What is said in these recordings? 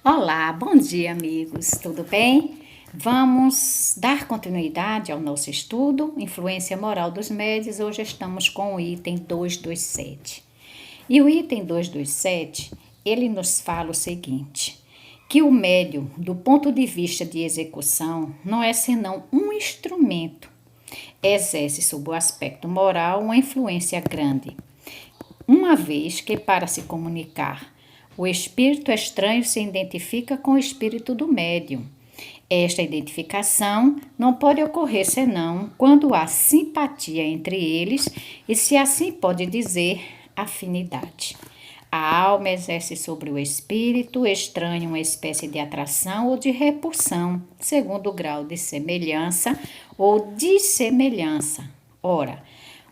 Olá, bom dia, amigos. Tudo bem? Vamos dar continuidade ao nosso estudo, Influência Moral dos Médios. Hoje estamos com o item 227. E o item 227, ele nos fala o seguinte, que o médium, do ponto de vista de execução, não é senão um instrumento. Exerce sob o aspecto moral uma influência grande, uma vez que para se comunicar o espírito estranho se identifica com o espírito do médium. Esta identificação não pode ocorrer senão quando há simpatia entre eles e, se assim pode dizer, afinidade. A alma exerce sobre o espírito estranho uma espécie de atração ou de repulsão, segundo o grau de semelhança ou dissemelhança. Ora,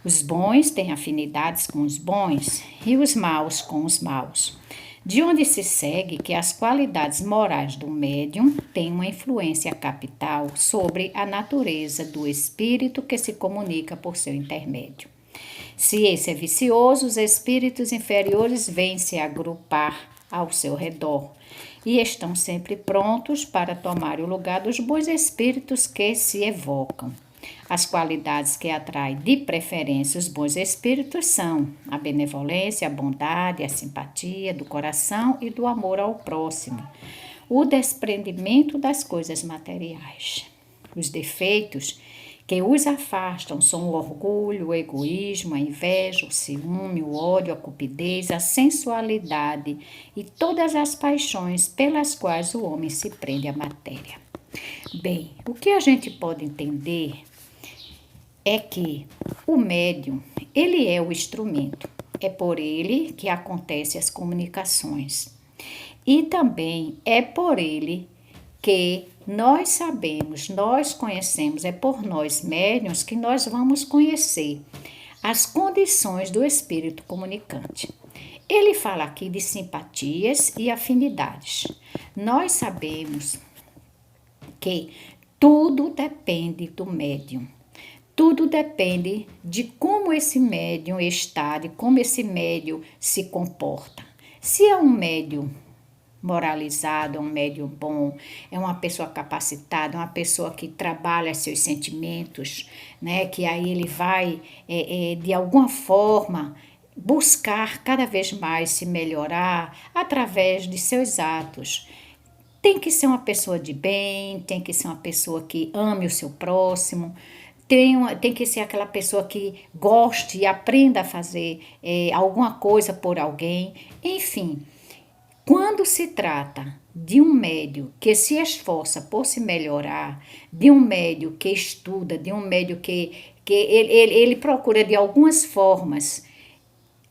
os bons têm afinidades com os bons e os maus com os maus. De onde se segue que as qualidades morais do médium têm uma influência capital sobre a natureza do espírito que se comunica por seu intermédio. Se esse é vicioso, os espíritos inferiores vêm se agrupar ao seu redor e estão sempre prontos para tomar o lugar dos bons espíritos que se evocam. As qualidades que atraem de preferência os bons espíritos são a benevolência, a bondade, a simpatia do coração e do amor ao próximo, o desprendimento das coisas materiais. Os defeitos que os afastam são o orgulho, o egoísmo, a inveja, o ciúme, o ódio, a cupidez, a sensualidade e todas as paixões pelas quais o homem se prende à matéria. Bem, o que a gente pode entender é que o médium, ele é o instrumento, é por ele que acontecem as comunicações. E também é por ele que nós sabemos, nós conhecemos, é por nós médiuns que nós vamos conhecer as condições do espírito comunicante. Ele fala aqui de simpatias e afinidades. Nós sabemos que tudo depende do médium. Tudo depende de como esse médium está, de como esse médium se comporta. Se é um médium moralizado, é um médium bom, é uma pessoa capacitada, uma pessoa que trabalha seus sentimentos, né? Que aí ele vai, de alguma forma, buscar cada vez mais se melhorar através de seus atos. Tem que ser uma pessoa de bem, tem que ser uma pessoa que ame o seu próximo, tem que ser aquela pessoa que goste e aprenda a fazer alguma coisa por alguém. Enfim, quando se trata de um médium que se esforça por se melhorar, de um médium que estuda, de um médium que ele procura de algumas formas,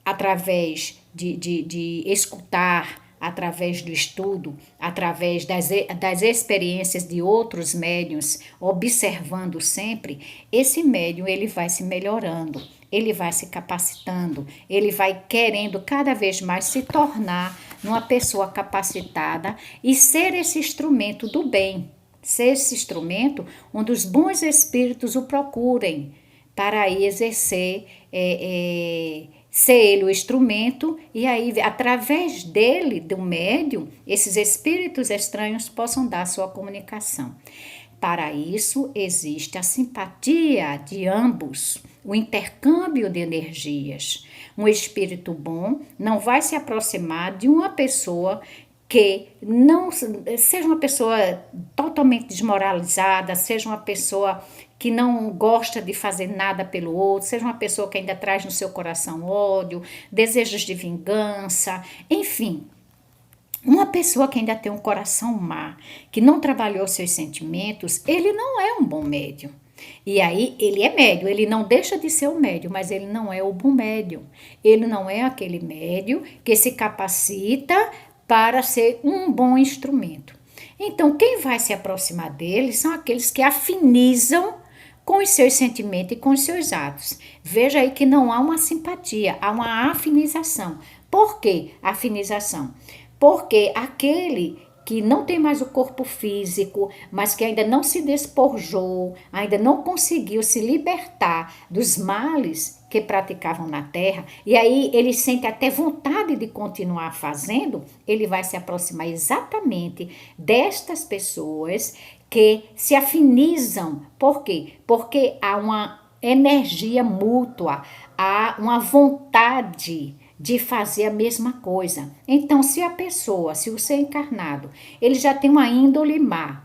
através de escutar, através do estudo, através das experiências de outros médiuns, observando sempre, esse médium ele vai se melhorando, ele vai se capacitando, ele vai querendo cada vez mais se tornar uma pessoa capacitada e ser esse instrumento do bem, ser esse instrumento onde os bons espíritos o procurem para aí exercer ser ele o instrumento e aí, através dele, do médium, esses espíritos estranhos possam dar sua comunicação. Para isso, existe a simpatia de ambos, o intercâmbio de energias. Um espírito bom não vai se aproximar de uma pessoa que não seja uma pessoa totalmente desmoralizada, seja uma pessoa que não gosta de fazer nada pelo outro, seja uma pessoa que ainda traz no seu coração ódio, desejos de vingança, enfim. Uma pessoa que ainda tem um coração má, que não trabalhou seus sentimentos, ele não é um bom médium. E aí, ele é médium, ele não deixa de ser um médium, mas ele não é o bom médium. Ele não é aquele médium que se capacita para ser um bom instrumento. Então, quem vai se aproximar dele são aqueles que afinizam com os seus sentimentos e com os seus atos. Veja aí que não há uma simpatia, há uma afinização. Por que afinização? Porque aquele que não tem mais o corpo físico, mas que ainda não se despojou, ainda não conseguiu se libertar dos males que praticavam na terra, e aí ele sente até vontade de continuar fazendo, ele vai se aproximar exatamente destas pessoas que se afinizam. Por quê? Porque há uma energia mútua, há uma vontade de fazer a mesma coisa. Então, se a pessoa, se o ser encarnado, ele já tem uma índole má,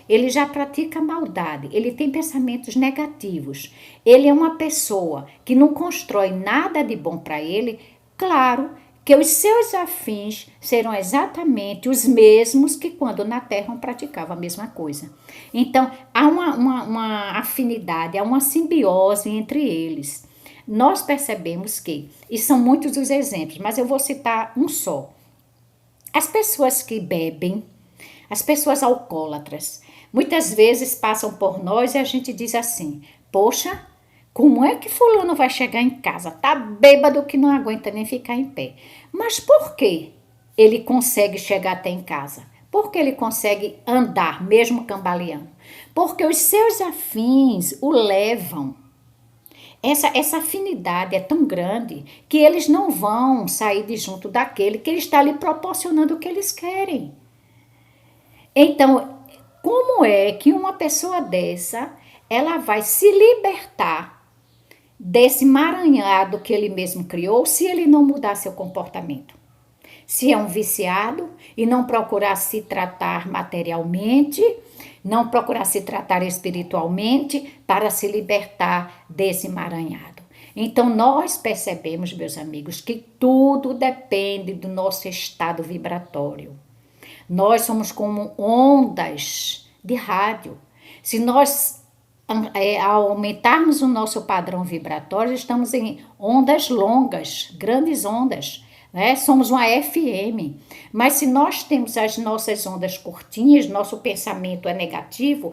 ele já pratica maldade, ele tem pensamentos negativos, ele é uma pessoa que não constrói nada de bom para ele, claro que os seus afins serão exatamente os mesmos que quando na Terra praticavam a mesma coisa. Então, há uma afinidade, há uma simbiose entre eles. Nós percebemos que, e são muitos os exemplos, mas eu vou citar um só. As pessoas que bebem, as pessoas alcoólatras, muitas vezes passam por nós e a gente diz assim: poxa, como é que fulano vai chegar em casa? Tá bêbado que não aguenta nem ficar em pé. Mas por que ele consegue chegar até em casa? Porque ele consegue andar, mesmo cambaleando. Porque os seus afins o levam. Essa afinidade é tão grande que eles não vão sair de junto daquele que ele está lhe proporcionando o que eles querem. Então, como é que uma pessoa dessa, ela vai se libertar desse emaranhado que ele mesmo criou se ele não mudar seu comportamento? Se é um viciado e não procurar se tratar materialmente, não procurar se tratar espiritualmente para se libertar desse emaranhado. Então, nós percebemos, meus amigos, que tudo depende do nosso estado vibratório. Nós somos como ondas de rádio. Se nós aumentarmos o nosso padrão vibratório, estamos em ondas longas, grandes ondas. Né? Somos uma FM, mas se nós temos as nossas ondas curtinhas, nosso pensamento é negativo,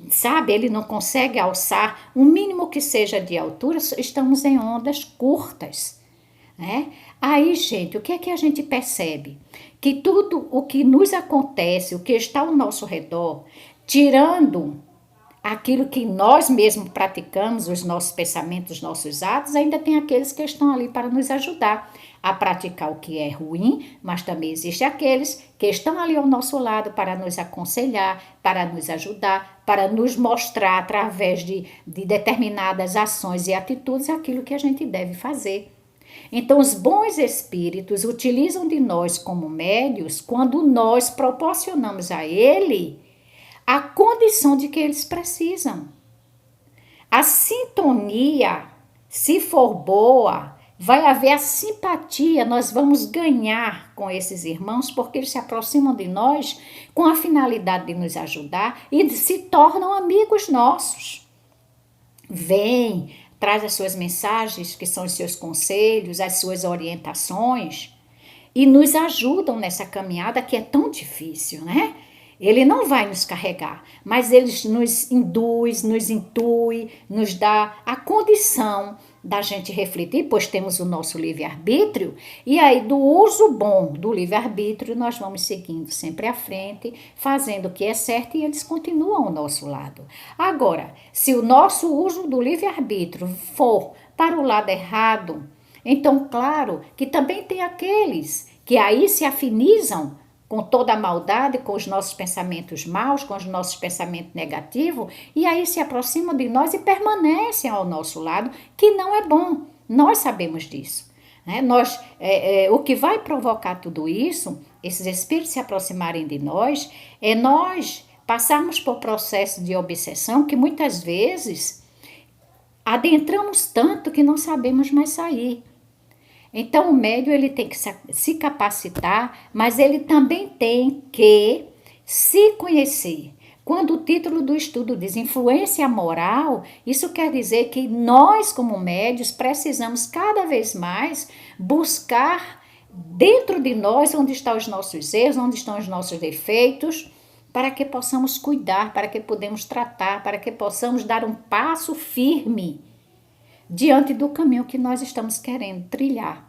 sabe, ele não consegue alçar o mínimo que seja de altura, estamos em ondas curtas, né? Aí, gente, o que é que a gente percebe? Que tudo o que nos acontece, o que está ao nosso redor, tirando aquilo que nós mesmos praticamos, os nossos pensamentos, os nossos atos, ainda tem aqueles que estão ali para nos ajudar a praticar o que é ruim, mas também existem aqueles que estão ali ao nosso lado para nos aconselhar, para nos ajudar, para nos mostrar através de determinadas ações e atitudes aquilo que a gente deve fazer. Então, os bons espíritos utilizam de nós como médios quando nós proporcionamos a ele a condição de que eles precisam. A sintonia, se for boa, vai haver a simpatia, nós vamos ganhar com esses irmãos, porque eles se aproximam de nós com a finalidade de nos ajudar e se tornam amigos nossos. Vem, traz as suas mensagens, que são os seus conselhos, as suas orientações, e nos ajudam nessa caminhada que é tão difícil, né? Ele não vai nos carregar, mas ele nos induz, nos intui, nos dá a condição da gente refletir, pois temos o nosso livre-arbítrio, e aí do uso bom do livre-arbítrio nós vamos seguindo sempre à frente, fazendo o que é certo e eles continuam ao nosso lado. Agora, se o nosso uso do livre-arbítrio for para o lado errado, então claro que também tem aqueles que aí se afinizam com toda a maldade, com os nossos pensamentos maus, com os nossos pensamentos negativos, e aí se aproximam de nós e permanecem ao nosso lado, que não é bom. Nós sabemos disso. Né? O que vai provocar tudo isso, esses espíritos se aproximarem de nós, é nós passarmos por processo de obsessão que muitas vezes adentramos tanto que não sabemos mais sair. Então, o médium ele tem que se capacitar, mas ele também tem que se conhecer. Quando o título do estudo diz influência moral, isso quer dizer que nós, como médios, precisamos cada vez mais buscar dentro de nós onde estão os nossos erros, onde estão os nossos defeitos, para que possamos cuidar, para que podemos tratar, para que possamos dar um passo firme diante do caminho que nós estamos querendo trilhar.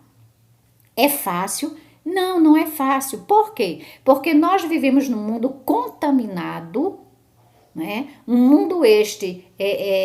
É fácil Não, não é fácil. Por quê? Porque nós vivemos num mundo contaminado, né? Um mundo este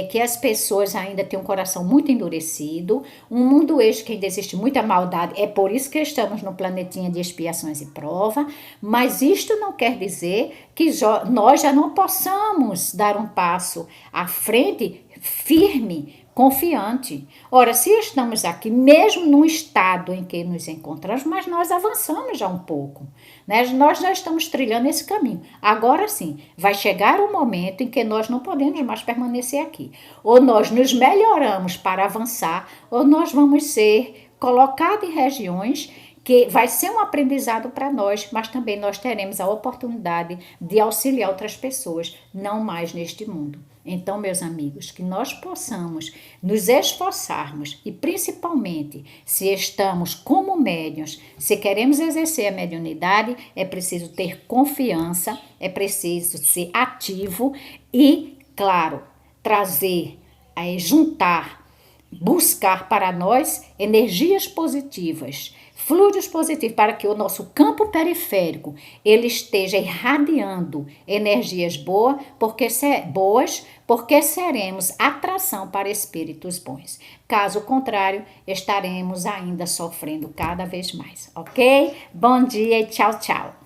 que as pessoas ainda têm um coração muito endurecido, um mundo este que ainda existe muita maldade, é por isso que estamos no planetinha de expiações e prova, mas isto não quer dizer que nós já não possamos dar um passo à frente firme, confiante. Ora, se estamos aqui, mesmo no estado em que nos encontramos, mas nós avançamos já um pouco, né? Nós já estamos trilhando esse caminho. Agora sim, vai chegar um momento em que nós não podemos mais permanecer aqui. Ou nós nos melhoramos para avançar, ou nós vamos ser colocados em regiões que vai ser um aprendizado para nós, mas também nós teremos a oportunidade de auxiliar outras pessoas, não mais neste mundo. Então, meus amigos, que nós possamos nos esforçarmos e principalmente se estamos como médiuns, se queremos exercer a mediunidade, é preciso ter confiança, é preciso ser ativo e, claro, trazer, juntar, buscar para nós energias positivas, fluidos positivos, para que o nosso campo periférico ele esteja irradiando energias boas, porque seremos atração para espíritos bons. Caso contrário, estaremos ainda sofrendo cada vez mais, ok? Bom dia e tchau, tchau.